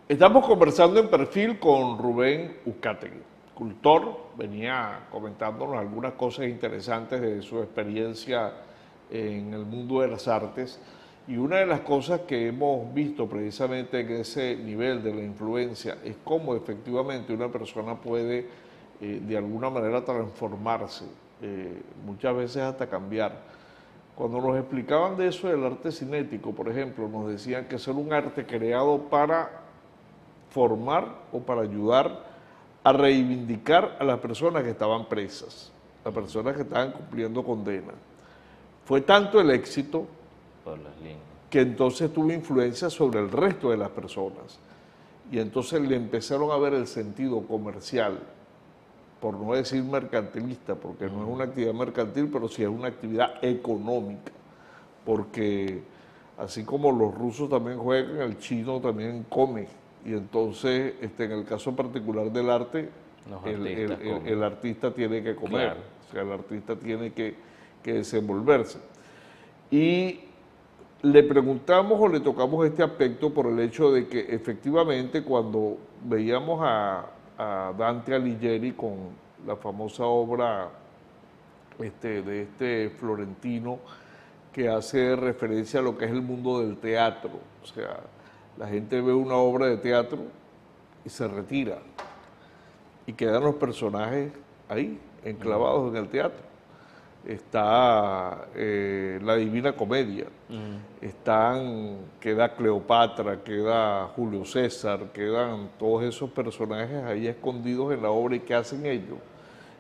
Estamos conversando en Perfil con Rubén Uzcategui, cultor, venía comentándonos algunas cosas interesantes de su experiencia en el mundo de las artes, y una de las cosas que hemos visto precisamente en ese nivel de la influencia es cómo efectivamente una persona puede de alguna manera transformarse, muchas veces hasta cambiar. Cuando nos explicaban de eso del arte cinético, por ejemplo, nos decían que es un arte creado para formar o para ayudar a reivindicar a las personas que estaban presas, las personas que estaban cumpliendo condena. Fue tanto el éxito que entonces tuvo influencia sobre el resto de las personas, y entonces le empezaron a ver el sentido comercial, por no decir mercantilista, porque no es una actividad mercantil, pero sí es una actividad económica, porque así como los rusos también juegan, el chino también come. Y entonces, en el caso particular del arte, el artista tiene que comer, claro. O sea, el artista tiene que desenvolverse. Y le preguntamos o le tocamos este aspecto por el hecho de que efectivamente cuando veíamos a Dante Alighieri con la famosa obra de este florentino que hace referencia a lo que es el mundo del teatro, o sea, la gente ve una obra de teatro y se retira y quedan los personajes ahí, enclavados en el teatro. Está la Divina Comedia, queda Cleopatra, queda Julio César, quedan todos esos personajes ahí escondidos en la obra. ¿Y qué hacen ellos?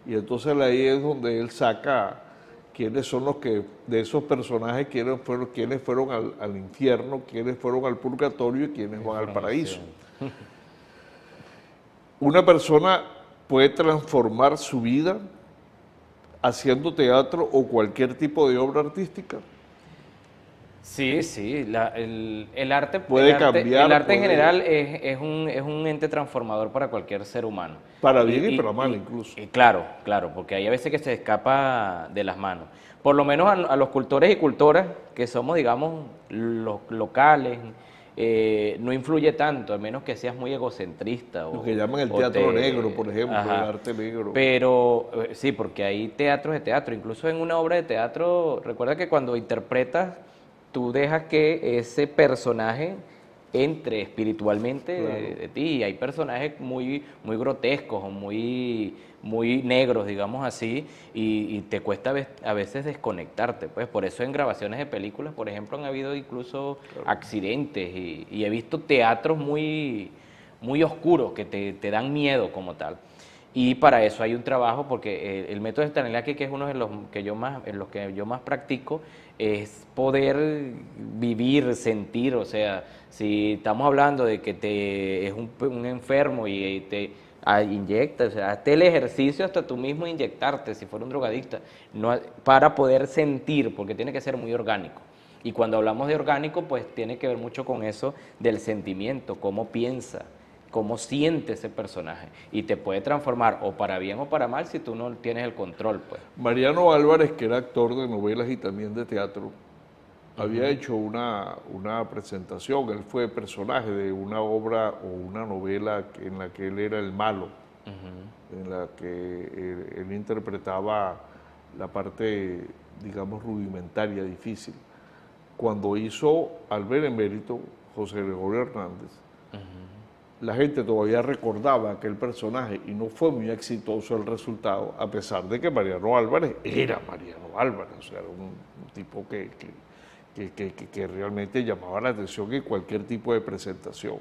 Y entonces ahí es donde él saca quiénes son los que, de esos personajes, quiénes fueron al infierno, quiénes fueron al purgatorio y quiénes van al paraíso. Una persona puede transformar su vida haciendo teatro o cualquier tipo de obra artística. Sí, sí, el arte puede cambiar. El arte en general es un ente transformador para cualquier ser humano. Para bien y para mal incluso. Claro, claro, porque hay a veces que se escapa de las manos. Por lo menos a los cultores y cultoras que somos, digamos, los locales, no influye tanto, a menos que seas muy egocentrista. Lo que llaman el teatro negro, por ejemplo, el arte negro. Pero sí, porque hay teatros de teatro, incluso en una obra de teatro, recuerda que cuando interpretas, tú dejas que ese personaje entre espiritualmente de ti. Hay personajes muy grotescos o muy negros, digamos así, y te cuesta a veces desconectarte. Pues por eso en grabaciones de películas, por ejemplo, han habido incluso accidentes y he visto teatros muy oscuros que te dan miedo como tal. Y para eso hay un trabajo, porque el método de Stanislavski, que es uno de los que yo más practico, es poder vivir, sentir. O sea, si estamos hablando de que es un enfermo y te inyecta, o sea, hazte el ejercicio hasta tú mismo inyectarte, si fuera un drogadicta, para poder sentir, porque tiene que ser muy orgánico. Y cuando hablamos de orgánico, pues tiene que ver mucho con eso del sentimiento, cómo piensa, cómo siente ese personaje, y te puede transformar o para bien o para mal si tú no tienes el control, pues. Mariano Álvarez, que era actor de novelas y también de teatro, había hecho una presentación. Él fue personaje de una obra o una novela en la que él era el malo, en la que él interpretaba la parte, digamos, rudimentaria, difícil. Cuando hizo al benemérito José Gregorio Hernández, la gente todavía recordaba aquel personaje y no fue muy exitoso el resultado, a pesar de que Mariano Álvarez era Mariano Álvarez, o sea, era un tipo que realmente llamaba la atención en cualquier tipo de presentación.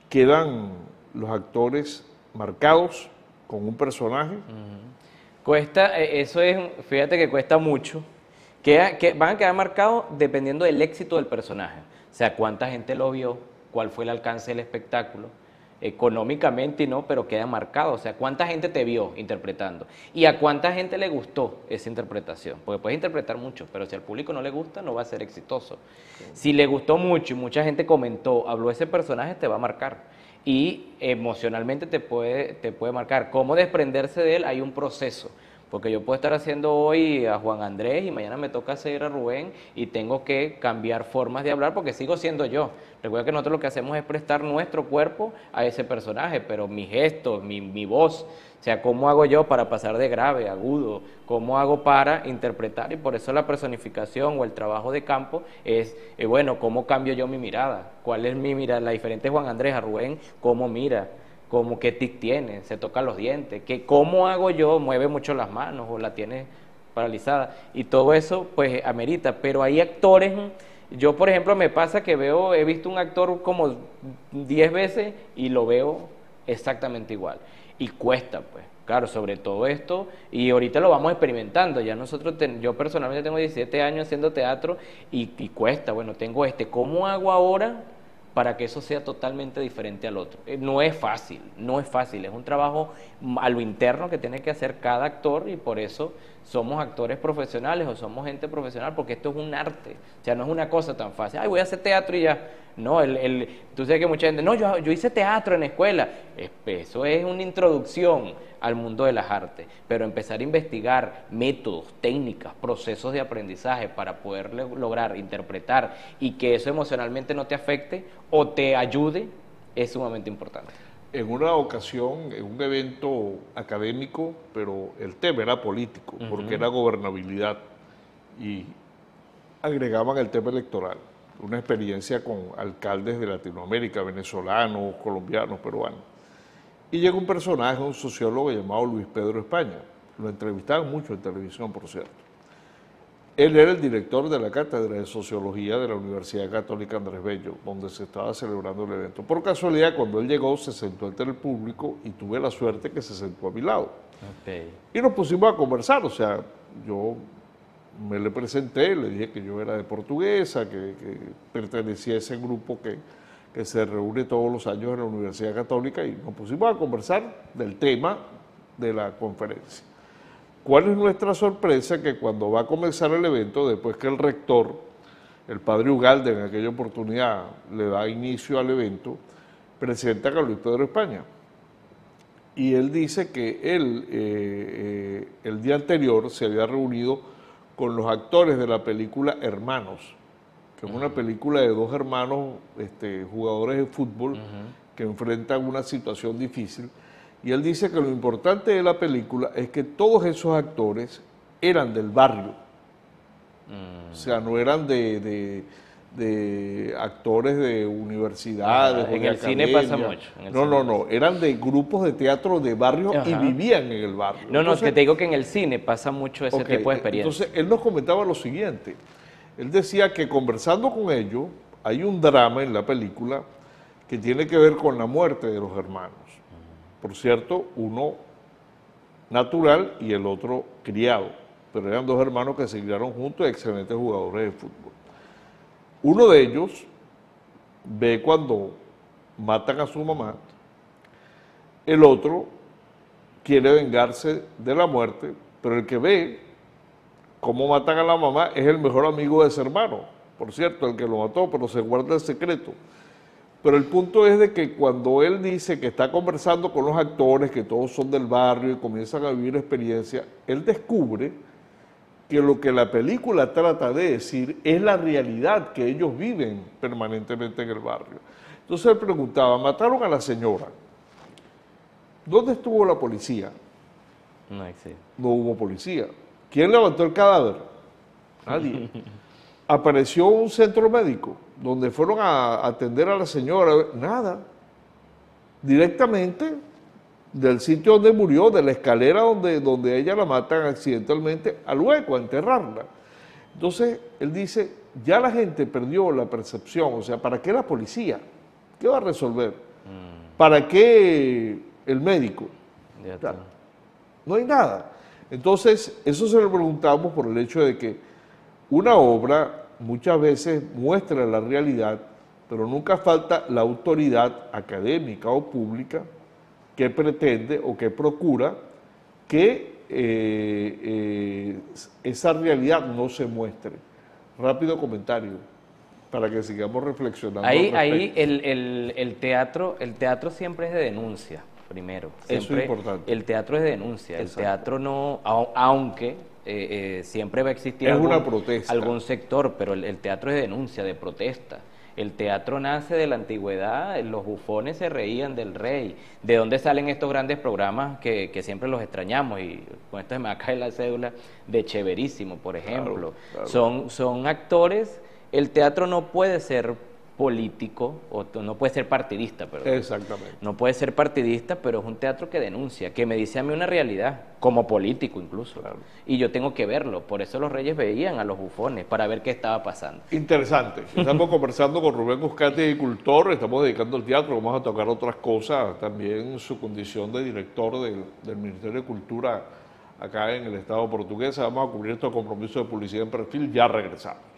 Quedan los actores marcados con un personaje. Cuesta, fíjate que cuesta mucho, van a quedar marcados dependiendo del éxito del personaje, o sea, cuánta gente lo vio, cuál fue el alcance del espectáculo, económicamente y no, pero queda marcado. O sea, cuánta gente te vio interpretando y a cuánta gente le gustó esa interpretación, porque puedes interpretar mucho, pero si al público no le gusta, no va a ser exitoso. Si le gustó mucho y mucha gente comentó, habló ese personaje, te va a marcar y emocionalmente te puede marcar. ¿Cómo desprenderse de él? Hay un proceso, porque yo puedo estar haciendo hoy a Juan Andrés y mañana me toca hacer a Rubén y tengo que cambiar formas de hablar porque sigo siendo yo. Recuerda que nosotros lo que hacemos es prestar nuestro cuerpo a ese personaje, pero mis gestos, mi voz, o sea, cómo hago yo para pasar de grave a agudo, cómo hago para interpretar, y por eso la personificación o el trabajo de campo es, bueno, cómo cambio yo mi mirada, cuál es mi mirada, la diferente de Juan Andrés a Rubén, cómo mira, cómo qué tic tiene, se toca los dientes, cómo hago yo, mueve mucho las manos o la tiene paralizada, y todo eso pues amerita, pero hay actores. Yo, por ejemplo, me pasa que he visto un actor como 10 veces y lo veo exactamente igual. Y cuesta, pues, claro, sobre todo esto, y ahorita lo vamos experimentando. Ya yo personalmente tengo 17 años haciendo teatro y cuesta, bueno, tengo ¿cómo hago ahora para que eso sea totalmente diferente al otro? No es fácil, es un trabajo a lo interno que tiene que hacer cada actor, y por eso somos actores profesionales o somos gente profesional, porque esto es un arte, o sea, no es una cosa tan fácil, ay, voy a hacer teatro y ya. No, tú sabes que mucha gente, no, yo hice teatro en la escuela. Eso es una introducción al mundo de las artes, pero empezar a investigar métodos, técnicas, procesos de aprendizaje para poder lograr interpretar y que eso emocionalmente no te afecte o te ayude es sumamente importante. En una ocasión, en un evento académico, pero el tema era político, porque era gobernabilidad, y agregaban el tema electoral. Una experiencia con alcaldes de Latinoamérica, venezolanos, colombianos, peruanos. Y llega un personaje, un sociólogo llamado Luis Pedro España. Lo entrevistaban mucho en televisión, por cierto. Él era el director de la Cátedra de Sociología de la Universidad Católica Andrés Bello, donde se estaba celebrando el evento. Por casualidad, cuando él llegó, se sentó entre el público y tuve la suerte que se sentó a mi lado. Okay. Y nos pusimos a conversar, o sea, yo me le presenté, le dije que yo era de Portuguesa, que pertenecía a ese grupo que se reúne todos los años en la Universidad Católica, y nos pusimos a conversar del tema de la conferencia. ¿Cuál es nuestra sorpresa? Que cuando va a comenzar el evento, después que el rector, el padre Ugalde, en aquella oportunidad le da inicio al evento, presenta a Luis Pedro España. Y él dice que él, el día anterior, se había reunido con los actores de la película Hermanos, que es una película de dos hermanos jugadores de fútbol que enfrentan una situación difícil. Y él dice que lo importante de la película es que todos esos actores eran del barrio. O sea, no eran de actores de universidades. En el cine pasa mucho. No, eran de grupos de teatro de barrio y vivían en el barrio. Entonces, que te digo que en el cine pasa mucho ese tipo de experiencia. Entonces, él nos comentaba lo siguiente. Él decía que conversando con ellos, hay un drama en la película que tiene que ver con la muerte de los hermanos. Por cierto, uno natural y el otro criado, pero eran dos hermanos que se criaron juntos, excelentes jugadores de fútbol. Uno de ellos ve cuando matan a su mamá, el otro quiere vengarse de la muerte, pero el que ve cómo matan a la mamá es el mejor amigo de ese hermano, por cierto, el que lo mató, pero se guarda el secreto. Pero el punto es de que cuando él dice que está conversando con los actores, que todos son del barrio y comienzan a vivir experiencia, él descubre que lo que la película trata de decir es la realidad que ellos viven permanentemente en el barrio. Entonces él preguntaba, mataron a la señora, ¿dónde estuvo la policía? No hubo policía. ¿Quién levantó el cadáver? Nadie. Apareció un centro médico donde fueron a atender a la señora, nada. Directamente del sitio donde murió, de la escalera donde ella la matan accidentalmente, al hueco, a enterrarla. Entonces, él dice, ya la gente perdió la percepción, o sea, ¿para qué la policía? ¿Qué va a resolver? ¿Para qué el médico? No hay nada. Entonces, eso se lo preguntamos por el hecho de que una obra muchas veces muestra la realidad, pero nunca falta la autoridad académica o pública que pretende o que procura que esa realidad no se muestre. Rápido comentario, para que sigamos reflexionando. Ahí el teatro siempre es de denuncia. primero. Eso es Siempre importante. el teatro es denuncia, Exacto. el teatro no, aunque siempre va a existir Es una protesta. algún sector, pero el teatro es denuncia, de protesta. El teatro nace de la antigüedad, los bufones se reían del rey. ¿De dónde salen estos grandes programas que siempre los extrañamos? Y con esto se me cae la cédula de Chéverísimo, por ejemplo. Claro. Son actores, el teatro no puede ser político, o no puede ser partidista, perdón. Exactamente. No puede ser partidista, pero es un teatro que denuncia, que me dice a mí una realidad, como político incluso. Claro. Y yo tengo que verlo. Por eso los reyes veían a los bufones, para ver qué estaba pasando. Interesante. Estamos conversando con Rubén Uzcategui, cultor, estamos dedicando al teatro, vamos a tocar otras cosas, también su condición de director del Ministerio de Cultura acá en el Estado portugués. Vamos a cubrir estos compromisos de publicidad en perfil, ya regresamos.